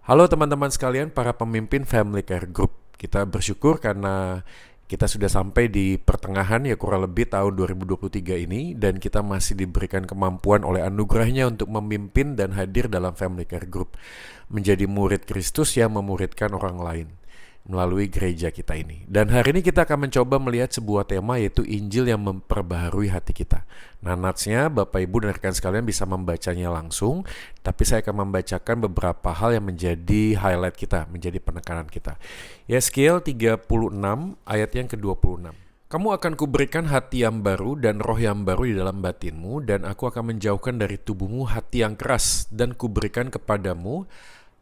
Halo teman-teman sekalian, para pemimpin Family Care Group. Kita bersyukur karena kita sudah sampai di pertengahan ya kurang lebih tahun 2023 ini, dan kita masih diberikan kemampuan oleh anugerahnya untuk memimpin dan hadir dalam Family Care Group, menjadi murid Kristus yang memuridkan orang lain melalui gereja kita ini. Dan hari ini kita akan mencoba melihat sebuah tema, yaitu Injil yang memperbaharui hati kita. Nah, natsnya Bapak Ibu dan rekan sekalian bisa membacanya langsung, tapi saya akan membacakan beberapa hal yang menjadi highlight kita, menjadi penekanan kita. Yeskiel 36 ayat yang ke-26. Kamu akan kuberikan hati yang baru dan roh yang baru di dalam batinmu, dan aku akan menjauhkan dari tubuhmu hati yang keras, dan kuberikan kepadamu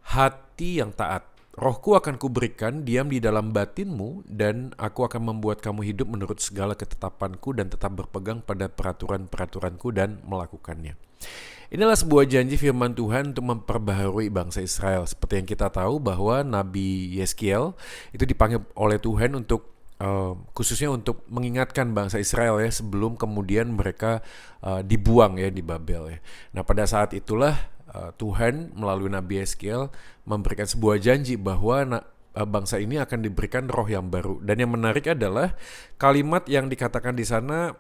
hati yang taat. Rohku akan kuberikan diam di dalam batinmu, dan aku akan membuat kamu hidup menurut segala ketetapanku dan tetap berpegang pada peraturan-peraturanku dan melakukannya. Inilah sebuah janji firman Tuhan untuk memperbaharui bangsa Israel. Seperti yang kita tahu bahwa Nabi Yeskiel itu dipanggil oleh Tuhan untuk khususnya untuk mengingatkan bangsa Israel ya, sebelum kemudian mereka dibuang ya di Babel ya. Nah, pada saat itulah Tuhan melalui Nabi Yeskiel memberikan sebuah janji bahwa bangsa ini akan diberikan roh yang baru. Dan yang menarik adalah kalimat yang dikatakan di sana,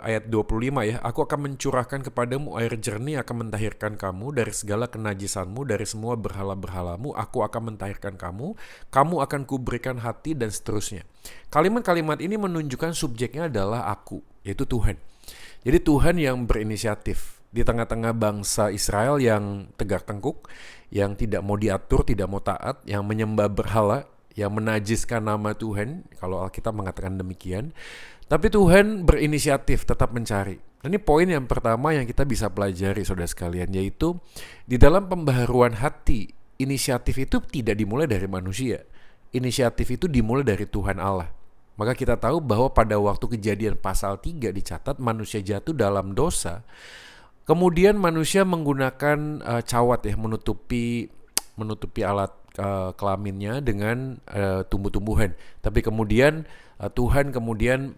ayat 25 ya, aku akan mencurahkan kepadamu air jernih, akan mentahirkan kamu dari segala kenajisanmu, dari semua berhala-berhalamu, aku akan mentahirkan kamu, kamu akan kuberikan hati, dan seterusnya. Kalimat-kalimat ini menunjukkan subjeknya adalah aku, yaitu Tuhan. Jadi Tuhan yang berinisiatif di tengah-tengah bangsa Israel yang tegak tengkuk, yang tidak mau diatur, tidak mau taat, yang menyembah berhala, yang menajiskan nama Tuhan, kalau Alkitab mengatakan demikian. Tapi Tuhan berinisiatif tetap mencari. Dan ini poin yang pertama yang kita bisa pelajari, saudara sekalian, yaitu di dalam pembaharuan hati, inisiatif itu tidak dimulai dari manusia. Inisiatif itu dimulai dari Tuhan Allah. Maka kita tahu bahwa pada waktu Kejadian pasal 3 dicatat manusia jatuh dalam dosa. Kemudian manusia menggunakan cawat ya, menutupi alat kelaminnya dengan tumbuh-tumbuhan. Tapi kemudian Tuhan kemudian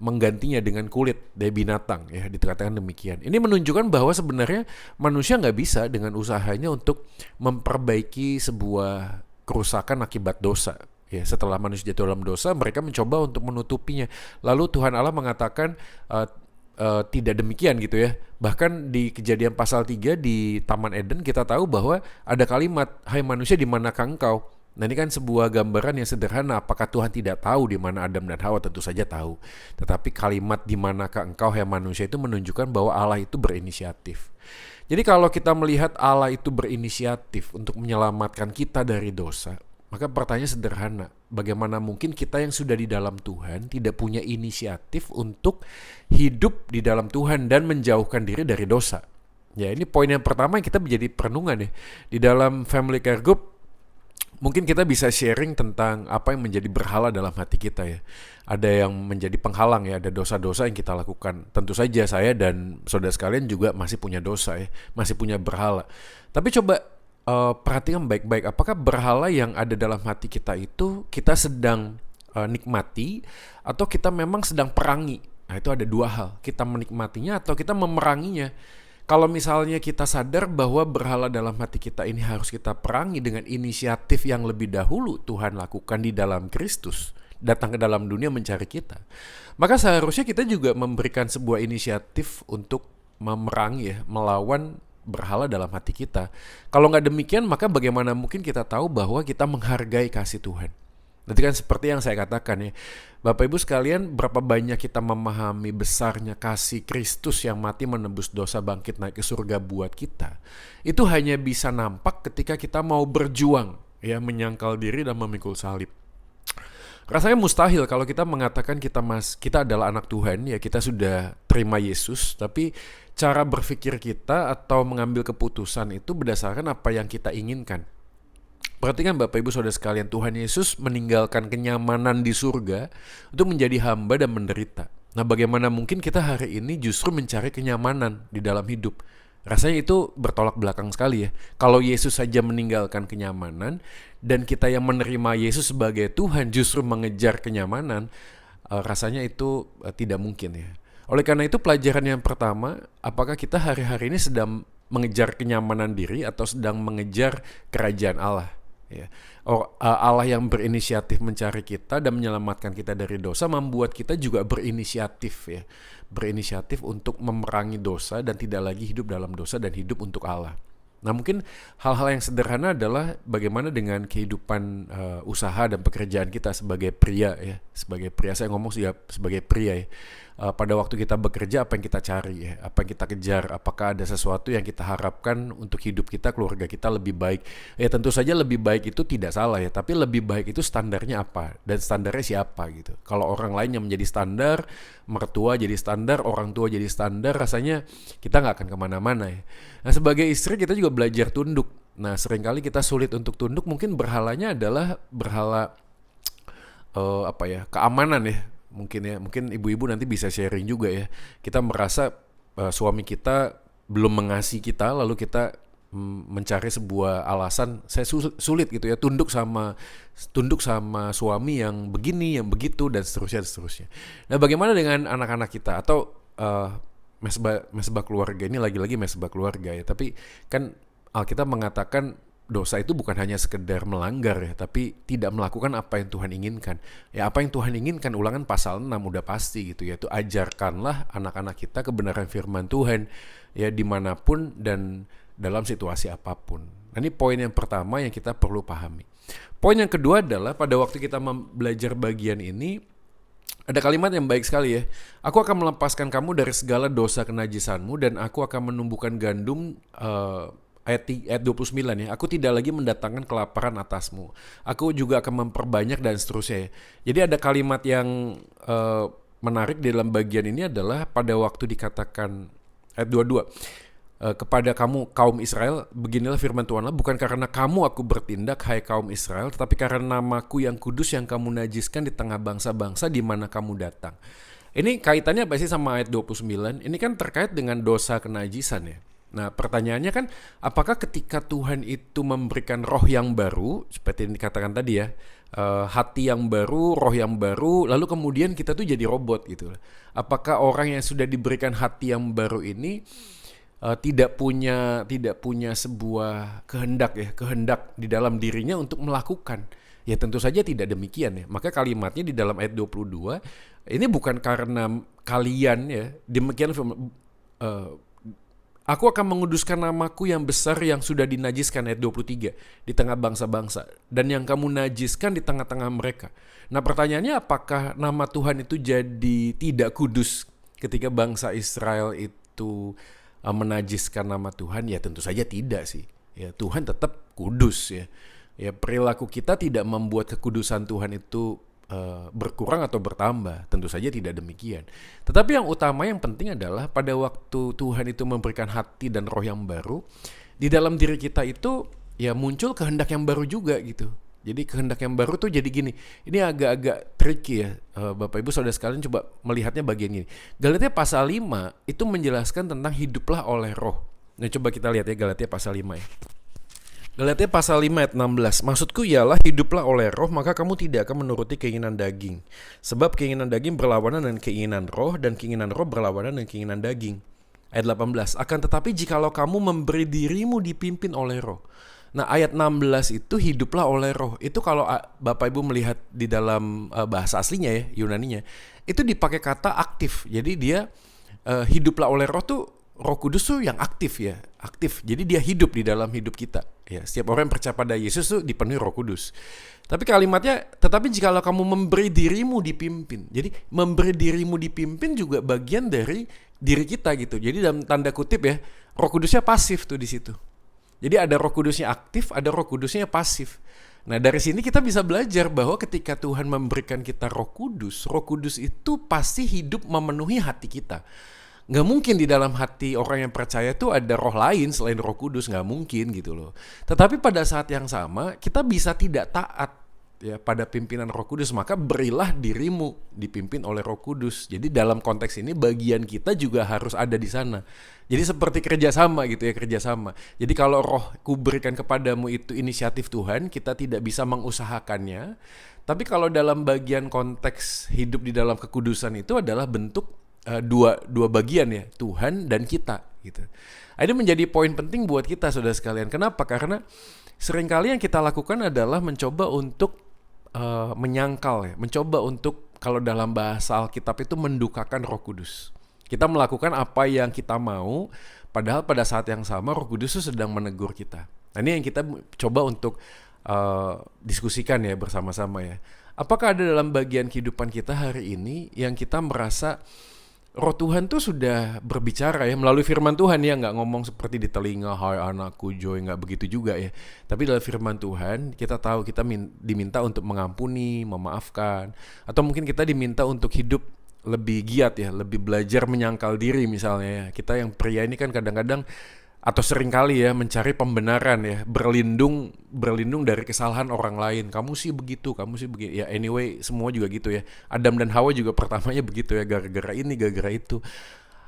menggantinya dengan kulit dari binatang ya, dikatakan demikian. Ini menunjukkan bahwa sebenarnya manusia nggak bisa dengan usahanya untuk memperbaiki sebuah kerusakan akibat dosa. Ya, setelah manusia jatuh dalam dosa, mereka mencoba untuk menutupinya. Lalu Tuhan Allah mengatakan tidak demikian gitu ya. Bahkan di Kejadian pasal 3 di Taman Eden kita tahu bahwa ada kalimat, hai manusia, di manakah engkau? Nah, ini kan sebuah gambaran yang sederhana. Apakah Tuhan tidak tahu di mana Adam dan Hawa? Tentu saja tahu. Tetapi kalimat di manakah engkau hai manusia itu menunjukkan bahwa Allah itu berinisiatif. Jadi kalau kita melihat Allah itu berinisiatif untuk menyelamatkan kita dari dosa, maka pertanyaan sederhana, bagaimana mungkin kita yang sudah di dalam Tuhan tidak punya inisiatif untuk hidup di dalam Tuhan dan menjauhkan diri dari dosa? Ya, ini poin yang pertama yang kita menjadi perenungan ya. Di dalam Family Care Group, mungkin kita bisa sharing tentang apa yang menjadi berhala dalam hati kita ya. Ada yang menjadi penghalang ya, ada dosa-dosa yang kita lakukan. Tentu saja saya dan saudara sekalian juga masih punya dosa ya, masih punya berhala. Tapi coba perhatikan baik-baik, apakah berhala yang ada dalam hati kita itu kita sedang nikmati atau kita memang sedang perangi? Nah, itu ada dua hal, kita menikmatinya atau kita memeranginya. Kalau misalnya kita sadar bahwa berhala dalam hati kita ini harus kita perangi dengan inisiatif yang lebih dahulu Tuhan lakukan di dalam Kristus, datang ke dalam dunia mencari kita, maka seharusnya kita juga memberikan sebuah inisiatif untuk memerangi ya, melawan berhala dalam hati kita. Kalau nggak demikian, maka bagaimana mungkin kita tahu bahwa kita menghargai kasih Tuhan? Nanti kan seperti yang saya katakan ya, Bapak Ibu sekalian, berapa banyak kita memahami besarnya kasih Kristus yang mati menebus dosa, bangkit naik ke surga buat kita. Itu hanya bisa nampak ketika kita mau berjuang ya, menyangkal diri dan memikul salib. Rasanya mustahil kalau kita mengatakan kita adalah anak Tuhan ya, kita sudah terima Yesus, tapi cara berpikir kita atau mengambil keputusan itu berdasarkan apa yang kita inginkan. Perhatikan Bapak Ibu Saudara sekalian, Tuhan Yesus meninggalkan kenyamanan di surga untuk menjadi hamba dan menderita. Nah, bagaimana mungkin kita hari ini justru mencari kenyamanan di dalam hidup? Rasanya itu bertolak belakang sekali ya. Kalau Yesus saja meninggalkan kenyamanan dan kita yang menerima Yesus sebagai Tuhan justru mengejar kenyamanan, rasanya itu tidak mungkin ya. Oleh karena itu pelajaran yang pertama, apakah kita hari-hari ini sedang mengejar kenyamanan diri atau sedang mengejar kerajaan Allah. Ya. Allah yang berinisiatif mencari kita dan menyelamatkan kita dari dosa membuat kita juga berinisiatif, ya, berinisiatif untuk memerangi dosa dan tidak lagi hidup dalam dosa dan hidup untuk Allah. Nah, mungkin hal-hal yang sederhana adalah bagaimana dengan kehidupan usaha dan pekerjaan kita sebagai pria, ya. Sebagai pria, saya ngomong sebagai pria, ya. Pada waktu kita bekerja, apa yang kita cari, ya? Apa yang kita kejar? Apakah ada sesuatu yang kita harapkan untuk hidup kita, keluarga kita lebih baik? Ya tentu saja lebih baik itu tidak salah, ya. Tapi lebih baik itu standarnya apa? Dan standarnya siapa gitu. Kalau orang lain yang menjadi standar, mertua jadi standar, orang tua jadi standar, rasanya kita nggak akan kemana-mana, ya. Nah, sebagai istri kita juga belajar tunduk. Nah, seringkali kita sulit untuk tunduk, mungkin berhalanya adalah berhala keamanan, ya. Mungkin ibu-ibu nanti bisa sharing juga, ya. Kita merasa suami kita belum mengasihi kita, lalu kita mencari sebuah alasan, saya sulit gitu ya, tunduk sama suami yang begini, yang begitu, dan seterusnya. Nah, bagaimana dengan anak-anak kita atau mesbah keluarga? Ini lagi-lagi mesbah keluarga, ya. Tapi kan Alkitab mengatakan dosa itu bukan hanya sekedar melanggar, ya, tapi tidak melakukan apa yang Tuhan inginkan. Ya, apa yang Tuhan inginkan, Ulangan pasal 6 udah pasti gitu, yaitu ajarkanlah anak-anak kita kebenaran firman Tuhan, ya, dimanapun dan dalam situasi apapun. Nah, ini poin yang pertama yang kita perlu pahami. Poin yang kedua adalah pada waktu kita belajar bagian ini, ada kalimat yang baik sekali, ya. Aku akan melepaskan kamu dari segala dosa kenajisanmu dan aku akan menumbuhkan gandum, ayat 29, ya. Aku tidak lagi mendatangkan kelaparan atasmu. Aku juga akan memperbanyak dan seterusnya, ya. Jadi ada kalimat yang menarik di dalam bagian ini adalah pada waktu dikatakan ayat 22. Kepada kamu kaum Israel, beginilah firman Tuhan Allah, bukan karena kamu aku bertindak, hai kaum Israel, tetapi karena namaku yang kudus yang kamu najiskan di tengah bangsa-bangsa di mana kamu datang. Ini kaitannya apa sih sama ayat 29? Ini kan terkait dengan dosa kenajisan, ya. Nah, pertanyaannya kan, apakah ketika Tuhan itu memberikan roh yang baru, seperti yang dikatakan tadi, ya, hati yang baru, roh yang baru, lalu kemudian kita tuh jadi robot gitu. Apakah orang yang sudah diberikan hati yang baru ini tidak punya sebuah kehendak di dalam dirinya untuk melakukan? Ya tentu saja tidak demikian, ya. Maka kalimatnya di dalam ayat 22, ini bukan karena kalian, ya, demikian aku akan menguduskan namaku yang besar yang sudah dinajiskan, ayat 23, di tengah bangsa-bangsa, dan yang kamu najiskan di tengah-tengah mereka. Nah, pertanyaannya, apakah nama Tuhan itu jadi tidak kudus ketika bangsa Israel itu menajiskan nama Tuhan? Ya tentu saja tidak sih. Ya, Tuhan tetap kudus, ya. Ya, perilaku kita tidak membuat kekudusan Tuhan itu berkurang atau bertambah, tentu saja tidak demikian. Tetapi yang utama, yang penting adalah pada waktu Tuhan itu memberikan hati dan roh yang baru, di dalam diri kita itu ya muncul kehendak yang baru juga gitu. Jadi kehendak yang baru tuh jadi gini, ini agak-agak tricky, ya. Bapak Ibu Saudara sekalian coba melihatnya bagian ini. Galatia pasal 5 itu menjelaskan tentang hiduplah oleh roh. Nah, coba kita lihat, ya, Galatia pasal 5, ya. Galatia pasal 5 ayat 16. Maksudku ialah hiduplah oleh roh, maka kamu tidak akan menuruti keinginan daging. Sebab keinginan daging berlawanan dengan keinginan roh, dan keinginan roh berlawanan dengan keinginan daging. Ayat 18. Akan tetapi jikalau kamu memberi dirimu dipimpin oleh roh. Nah, ayat 16 itu hiduplah oleh roh. Itu kalau Bapak Ibu melihat di dalam bahasa aslinya, ya, Yunaninya, itu dipakai kata aktif. Jadi dia hiduplah oleh roh tuh, Roh Kudus tuh yang aktif, ya, aktif. Jadi dia hidup di dalam hidup kita. Ya, setiap orang yang percaya pada Yesus tuh dipenuhi Roh Kudus. Tapi kalimatnya, tetapi jikalau kamu memberi dirimu dipimpin. Jadi memberi dirimu dipimpin juga bagian dari diri kita gitu. Jadi dalam tanda kutip, ya, Roh Kudusnya pasif tuh di situ. Jadi ada Roh Kudusnya aktif, ada Roh Kudusnya pasif. Nah, dari sini kita bisa belajar bahwa ketika Tuhan memberikan kita Roh Kudus itu pasti hidup memenuhi hati kita. Nggak mungkin di dalam hati orang yang percaya itu ada roh lain selain Roh Kudus, nggak mungkin gitu loh. Tetapi pada saat yang sama kita bisa tidak taat, ya, pada pimpinan Roh Kudus, maka berilah dirimu dipimpin oleh Roh Kudus. Jadi dalam konteks ini bagian kita juga harus ada di sana. Jadi seperti kerjasama gitu, ya, kerjasama. Jadi kalau Rohku berikan kepadamu itu inisiatif Tuhan, kita tidak bisa mengusahakannya. Tapi kalau dalam bagian konteks hidup di dalam kekudusan itu adalah bentuk dua bagian, ya, Tuhan dan kita gitu. Ini menjadi poin penting buat kita saudara sekalian. Kenapa? Karena seringkali yang kita lakukan adalah mencoba untuk menyangkal ya, mencoba untuk kalau dalam bahasa Alkitab itu mendukakan Roh Kudus. Kita melakukan apa yang kita mau, padahal pada saat yang sama Roh Kudus itu sedang menegur kita. Nah, ini yang kita coba untuk diskusikan ya bersama-sama ya. Apakah ada dalam bagian kehidupan kita hari ini yang kita merasa Roh Tuhan tuh sudah berbicara ya melalui firman Tuhan ya, nggak ngomong seperti di telinga, hai anakku Joy, nggak begitu juga ya. Tapi dalam firman Tuhan kita tahu kita diminta untuk mengampuni, memaafkan, atau mungkin kita diminta untuk hidup lebih giat ya, lebih belajar menyangkal diri misalnya ya. Kita yang pria ini kan kadang-kadang atau seringkali ya mencari pembenaran ya, berlindung dari kesalahan orang lain. Kamu sih begitu, kamu sih begitu. Ya anyway, semua juga gitu ya. Adam dan Hawa juga pertamanya begitu ya, gara-gara ini, gara-gara itu.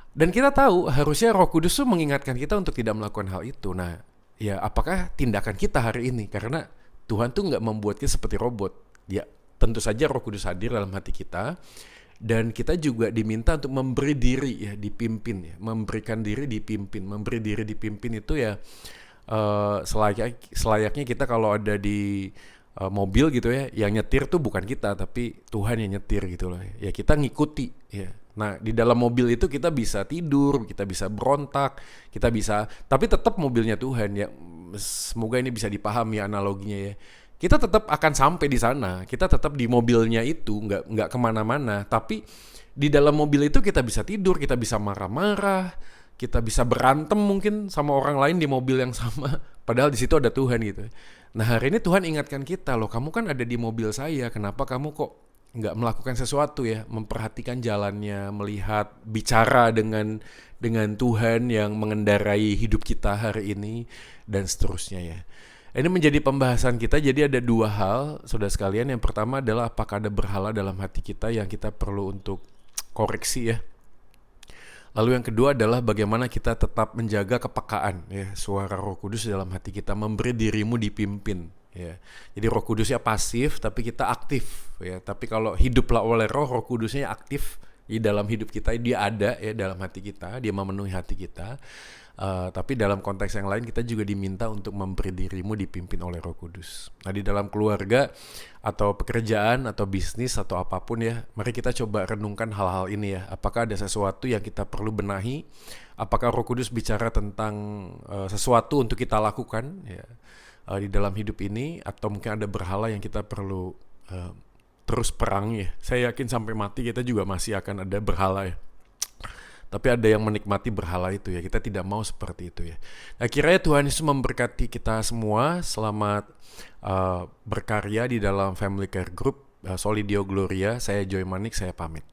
Dan kita tahu harusnya Roh Kudus tuh mengingatkan kita untuk tidak melakukan hal itu. Nah, ya apakah tindakan kita hari ini? Karena Tuhan tuh nggak membuat kita seperti robot. Ya tentu saja Roh Kudus hadir dalam hati kita. Dan kita juga diminta untuk memberi diri ya, dipimpin ya, memberikan diri dipimpin. Memberi diri dipimpin itu ya selayaknya kita kalau ada di mobil gitu ya, yang nyetir tuh bukan kita tapi Tuhan yang nyetir gitu loh. Ya kita ngikuti ya. Nah di dalam mobil itu kita bisa tidur, kita bisa berontak, kita bisa, tapi tetap mobilnya Tuhan ya. Semoga ini bisa dipahami analoginya ya. Kita tetap akan sampai di sana, kita tetap di mobilnya itu, nggak kemana-mana. Tapi di dalam mobil itu kita bisa tidur, kita bisa marah-marah, kita bisa berantem mungkin sama orang lain di mobil yang sama. Padahal di situ ada Tuhan gitu. Nah hari ini Tuhan ingatkan kita, loh kamu kan ada di mobil saya, kenapa kamu kok nggak melakukan sesuatu ya, memperhatikan jalannya, melihat, bicara dengan Tuhan yang mengendarai hidup kita hari ini dan seterusnya ya. Ini menjadi pembahasan kita, jadi ada dua hal, saudara sekalian. Yang pertama adalah apakah ada berhala dalam hati kita yang kita perlu untuk koreksi ya. Lalu yang kedua adalah bagaimana kita tetap menjaga kepekaan ya, suara Roh Kudus dalam hati kita, memberi dirimu dipimpin ya. Jadi Roh Kudusnya pasif tapi kita aktif ya. Tapi kalau hiduplah oleh Roh Kudusnya aktif di dalam hidup kita, dia ada ya dalam hati kita, dia memenuhi hati kita. Tapi dalam konteks yang lain kita juga diminta untuk memberi dirimu dipimpin oleh Roh Kudus. Nah di dalam keluarga atau pekerjaan atau bisnis atau apapun ya, mari kita coba renungkan hal-hal ini ya. Apakah ada sesuatu yang kita perlu benahi? Apakah Roh Kudus bicara tentang sesuatu untuk kita lakukan ya, di dalam hidup ini? Atau mungkin ada berhala yang kita perlu terus perangi ya. Saya yakin sampai mati kita juga masih akan ada berhala ya. Tapi ada yang menikmati berhala itu ya. Kita tidak mau seperti itu ya. Nah kiranya Tuhan Yesus memberkati kita semua. Selamat berkarya di dalam Family Care Group Solidio Gloria. Saya Joy Manik, saya pamit.